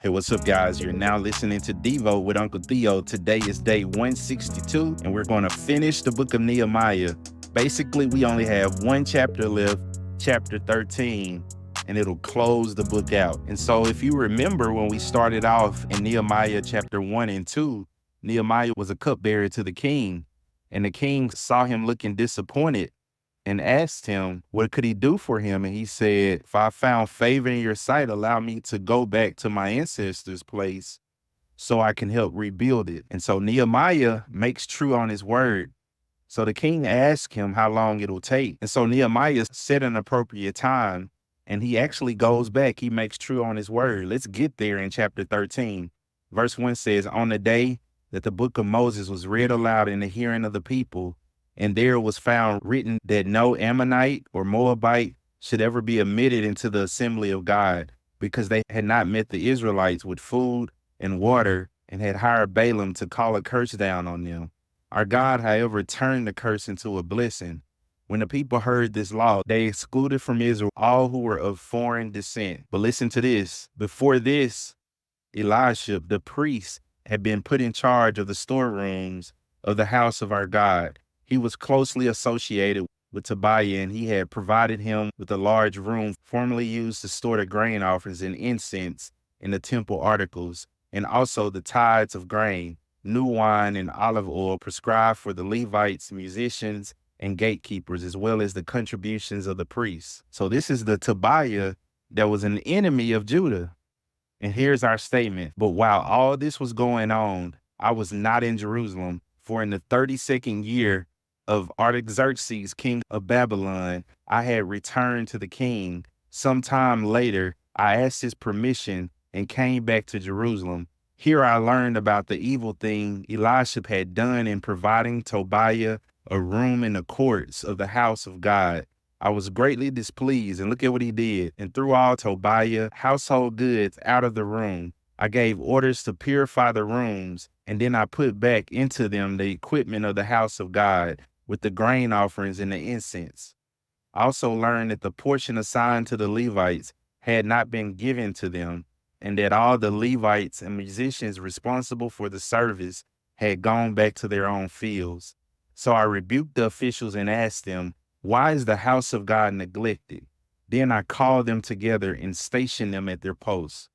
Hey, what's up, guys? You're now listening to Devo with Uncle Theo. Today is day 162, and we're going to finish the book of Nehemiah. Basically, we only have one chapter left, chapter 13, and it'll close the book out. And so, if you remember when we started off in Nehemiah chapter 1 and 2, Nehemiah was a cupbearer to the king, and the king saw him looking disappointed and asked him what could he do for him. And he said, if I found favor in your sight, allow me to go back to my ancestors' place so I can help rebuild it. And so Nehemiah makes true on his word. So the king asked him how long it'll take. And so Nehemiah set an appropriate time, and he actually goes back. He makes true on his word. Let's get there in chapter 13. Verse 1 says, on the day that the book of Moses was read aloud in the hearing of the people, and there was found written that no Ammonite or Moabite should ever be admitted into the assembly of God, because they had not met the Israelites with food and water and had hired Balaam to call a curse down on them. Our God, however, turned the curse into a blessing. When the people heard this law, they excluded from Israel all who were of foreign descent. But listen to this. Before this, Elisha, the priest, had been put in charge of the storerooms of the house of our God. He was closely associated with Tobiah, and he had provided him with a large room formerly used to store the grain offerings and incense in the temple articles, and also the tithes of grain, new wine, and olive oil prescribed for the Levites, musicians, and gatekeepers, as well as the contributions of the priests. So this is the Tobiah that was an enemy of Judah. And here's our statement. But while all this was going on, I was not in Jerusalem, for in the 32nd year of Artaxerxes, king of Babylon, I had returned to the king. Sometime later, I asked his permission and came back to Jerusalem. Here I learned about the evil thing Elisha had done in providing Tobiah a room in the courts of the house of God. I was greatly displeased, and look at what he did. And threw all Tobiah household goods out of the room. I gave orders to purify the rooms, and then I put back into them the equipment of the house of God, with the grain offerings and the incense. I also learned that the portion assigned to the Levites had not been given to them, and that all the Levites and musicians responsible for the service had gone back to their own fields. So I rebuked the officials and asked them, why is the house of God neglected? Then I called them together and stationed them at their posts.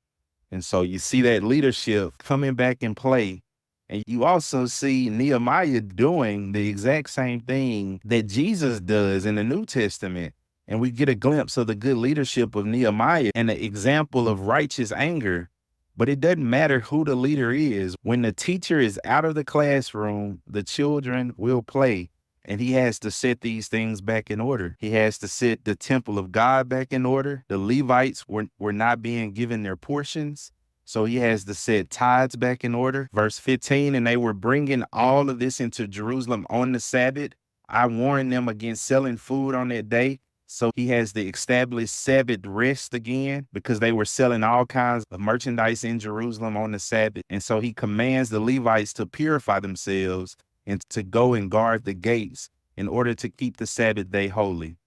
And so you see that leadership coming back in play. And you also see Nehemiah doing the exact same thing that Jesus does in the New Testament. And we get a glimpse of the good leadership of Nehemiah and the example of righteous anger. But it doesn't matter who the leader is. When the teacher is out of the classroom, the children will play. And he has to set these things back in order. He has to set the temple of God back in order. The Levites were not being given their portions. So he has to set tithes back in order. Verse 15, and they were bringing all of this into Jerusalem on the Sabbath. I warned them against selling food on that day. So he has to establish Sabbath rest again, because they were selling all kinds of merchandise in Jerusalem on the Sabbath. And so he commands the Levites to purify themselves and to go and guard the gates in order to keep the Sabbath day holy.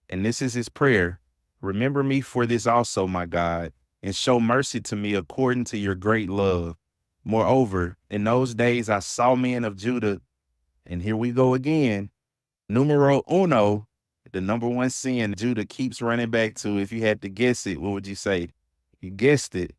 And this is his prayer. Remember me for this also, my God, and show mercy to me according to your great love. Moreover, in those days I saw men of Judah, and here we go again, numero uno, the number one sin Judah keeps running back to. If you had to guess it, what would you say? You guessed it.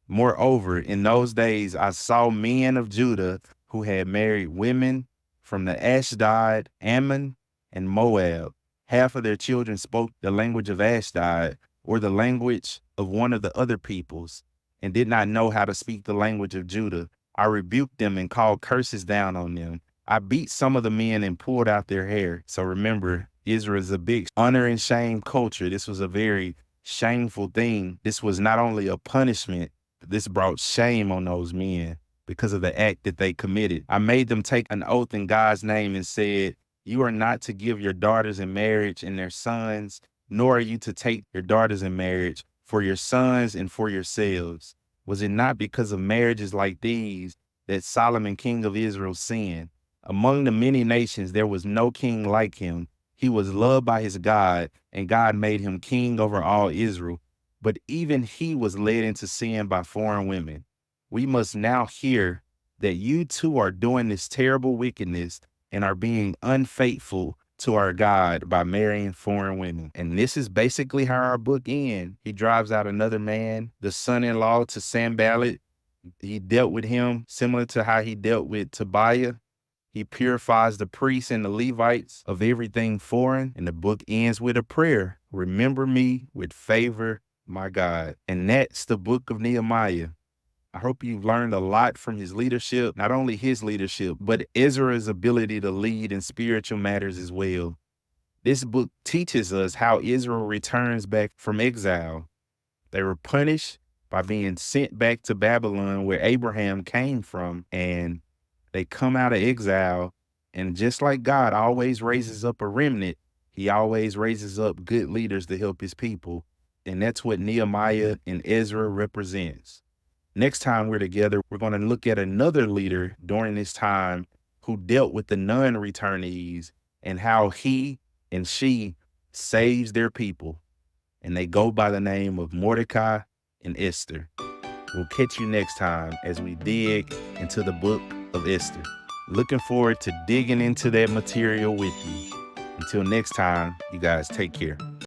Moreover, in those days I saw men of Judah who had married women from the Ashdod, Ammon, and Moab. Half of their children spoke the language of Ashdod, or the language of one of the other peoples, and did not know how to speak the language of Judah. I rebuked them and called curses down on them. I beat some of the men and pulled out their hair. So remember, Israel is a big honor and shame culture. This was a very shameful thing. This was not only a punishment, but this brought shame on those men because of the act that they committed. I made them take an oath in God's name and said, you are not to give your daughters in marriage and their sons, nor are you to take your daughters in marriage for your sons and for yourselves. Was it not because of marriages like these that Solomon, king of Israel, sinned? Among the many nations, there was no king like him. He was loved by his God, and God made him king over all Israel. But even he was led into sin by foreign women. We must now hear that you too are doing this terrible wickedness and are being unfaithful to our God by marrying foreign women. And this is basically how our book ends. He drives out another man, the son-in-law to Sanballat. He dealt with him similar to how he dealt with Tobiah. He purifies the priests and the Levites of everything foreign. And the book ends with a prayer. Remember me with favor, my God. And that's the book of Nehemiah. I hope you've learned a lot from his leadership, not only his leadership, but Ezra's ability to lead in spiritual matters as well. This book teaches us how Israel returns back from exile. They were punished by being sent back to Babylon, where Abraham came from, and they come out of exile. And just like God always raises up a remnant, he always raises up good leaders to help his people. And that's what Nehemiah and Ezra represents. Next time we're together, we're going to look at another leader during this time who dealt with the non-returnees and how he and she saves their people. And they go by the name of Mordecai and Esther. We'll catch you next time as we dig into the book of Esther. Looking forward to digging into that material with you. Until next time, you guys take care.